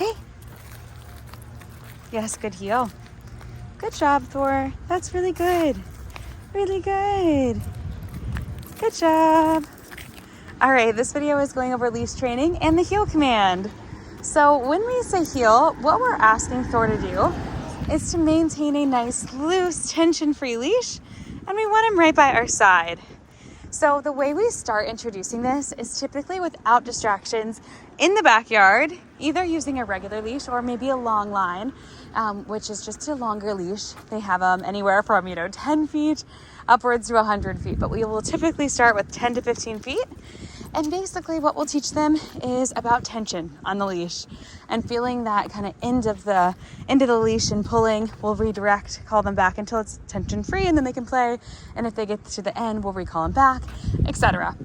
Okay. Yes, good heel. Good job, Thor. That's really good. Really good. Good job. All right, this video is going over leash training and the heel command. So when we say heel, what we're asking Thor to do is to maintain a nice, loose, tension-free leash, and we want him right by our side. So the way we start introducing this is typically without distractions in the backyard, either using a regular leash or maybe a long line, which is just a longer leash. They have them anywhere from, 10 feet upwards to 100 feet, but we will typically start with 10 to 15 feet. And basically what we'll teach them is about tension on the leash and feeling that kind of end of the leash and pulling. We'll redirect, call them back until it's tension free, and then they can play. And if they get to the end, we'll recall them back, etc.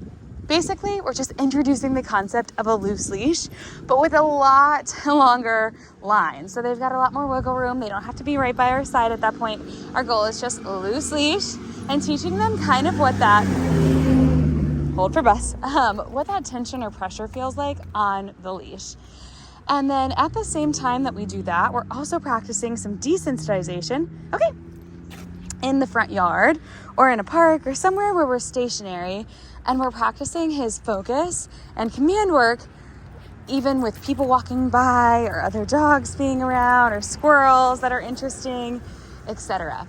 Basically, we're just introducing the concept of a loose leash, but with a lot longer line. So they've got a lot more wiggle room. They don't have to be right by our side at that point. Our goal is just a loose leash and teaching them kind of what that, hold for bus, what that tension or pressure feels like on the leash. And then at the same time that we do that, we're also practicing some desensitization, in the front yard or in a park or somewhere where we're stationary, and we're practicing his focus and command work, even with people walking by or other dogs being around or squirrels that are interesting, etc.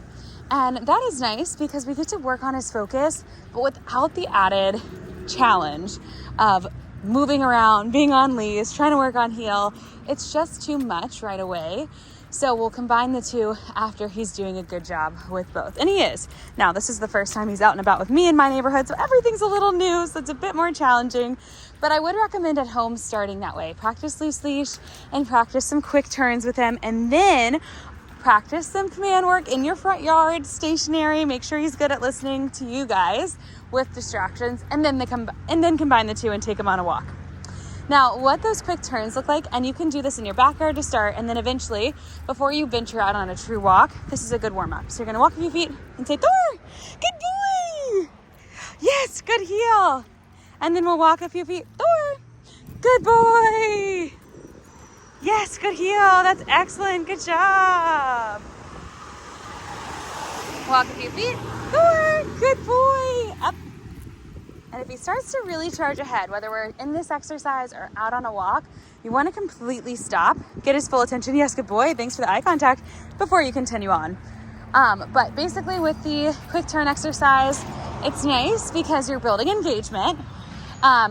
And that is nice because we get to work on his focus, but without the added challenge of moving around, being on leash, trying to work on heel. It's just too much right away. So we'll combine the two after he's doing a good job with both. And he is. Now, this is the first time he's out and about with me in my neighborhood, so everything's a little new, so it's a bit more challenging. But I would recommend at home starting that way. Practice loose leash and practice some quick turns with him, and then practice some command work in your front yard, stationary. Make sure he's good at listening to you guys with distractions, and then combine the two and take him on a walk. Now, what those quick turns look like, and you can do this in your backyard to start, and then eventually, before you venture out on a true walk, this is a good warm-up. So you're gonna walk a few feet and say, Thor, good boy. Yes, good heel. And then we'll walk a few feet, Thor, good boy. Yes, good heel. That's excellent. Good job. Walk a few feet. Thor, good boy. Up. And if he starts to really charge ahead, whether we're in this exercise or out on a walk, you want to completely stop, get his full attention. Yes, good boy. Thanks for the eye contact before you continue on. But basically with the quick turn exercise, it's nice because you're building engagement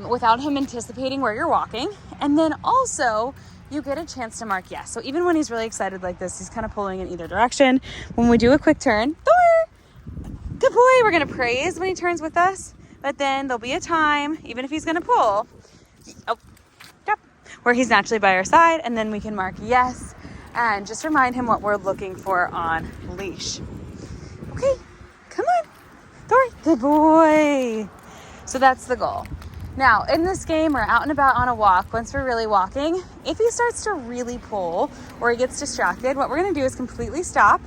without him anticipating where you're walking. And then also, you get a chance to mark yes. So even when he's really excited like this, he's kind of pulling in either direction. When we do a quick turn, Thor, good boy, we're gonna praise when he turns with us, but then there'll be a time, even if he's gonna pull, where he's naturally by our side, and then we can mark yes, and just remind him what we're looking for on leash. Okay, come on, Thor, good boy. So that's the goal. Now, in this game, we're out and about on a walk. Once we're really walking, if he starts to really pull or he gets distracted, what we're gonna do is completely stop,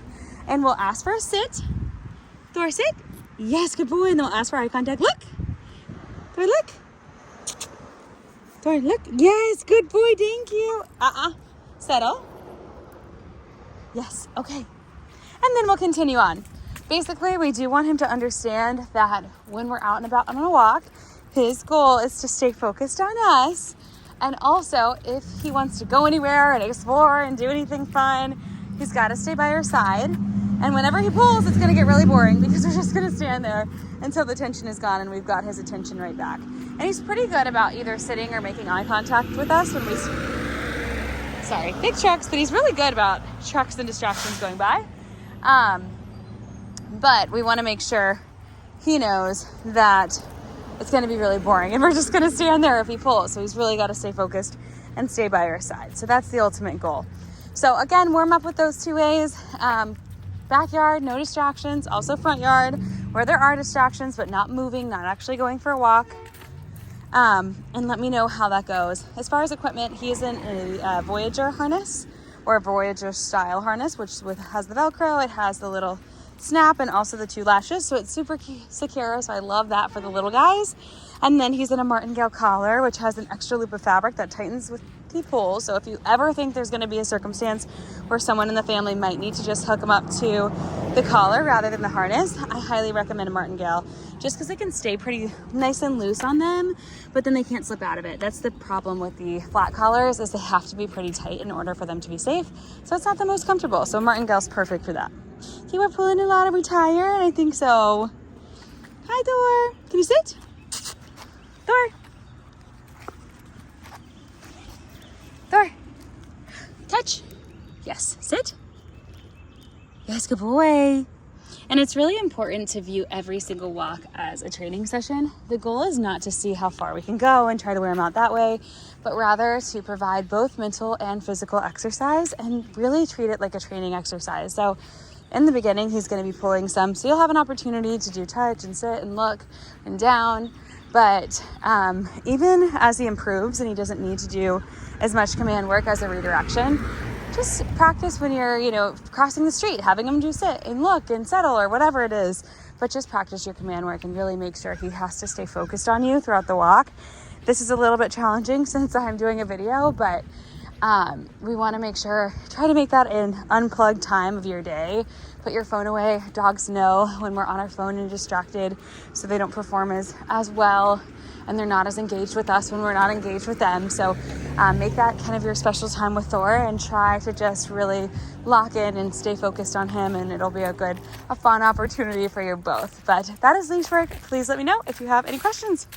and we'll ask for a sit. Thor, sit. Yes, good boy. And then we'll ask for eye contact. Look. Thor, look. Thor, look. Yes, good boy. Thank you. Settle. Yes, okay. And then we'll continue on. Basically, we do want him to understand that when we're out and about on a walk, his goal is to stay focused on us. And also, if he wants to go anywhere and explore and do anything fun, he's got to stay by our side. And whenever he pulls, it's going to get really boring because we're just going to stand there until the tension is gone and we've got his attention right back. And he's pretty good about either sitting or making eye contact with us when we... Sorry, big trucks, but he's really good about trucks and distractions going by. But we want to make sure he knows that it's going to be really boring and we're just going to stand there if he pulls. So he's really got to stay focused and stay by our side. So that's the ultimate goal. So again, warm up with those two ways. Backyard, no distractions. Also front yard, where there are distractions, but not moving, not actually going for a walk. And let me know how that goes. As far as equipment, he is in a Voyager harness or a Voyager style harness, which has the Velcro. It has the little snap and also the 2 lashes, so it's super secure, so I love that for the little guys. And then he's in a martingale collar, which has an extra loop of fabric that tightens with he pulls. So if you ever think there's going to be a circumstance where someone in the family might need to just hook him up to the collar rather than the harness, I highly recommend a martingale, just because it can stay pretty nice and loose on them, but then they can't slip out of it. That's the problem with the flat collars, is they have to be pretty tight in order for them to be safe. So it's not the most comfortable. So martingale's perfect for that. Okay, we're pulling a lot. Are we tired? I think so. Hi, Thor. Can you sit? Thor. Thor. Touch. Yes. Sit. Yes, good boy. And it's really important to view every single walk as a training session. The goal is not to see how far we can go and try to wear them out that way, but rather to provide both mental and physical exercise and really treat it like a training exercise. So in the beginning, he's going to be pulling some, so you'll have an opportunity to do touch and sit and look and down. But even as he improves and he doesn't need to do as much command work as a redirection, just practice when you're, crossing the street, having him do sit and look and settle or whatever it is. But just practice your command work and really make sure he has to stay focused on you throughout the walk. This is a little bit challenging since I'm doing a video, but we want to try to make that an unplugged time of your day. Put your phone away. Dogs know when we're on our phone and distracted, so they don't perform as well, and they're not as engaged with us when we're not engaged with them. So make that kind of your special time with Thor and try to just really lock in and stay focused on him, and it'll be a fun opportunity for you both. But that is leash work. Please let me know if you have any questions.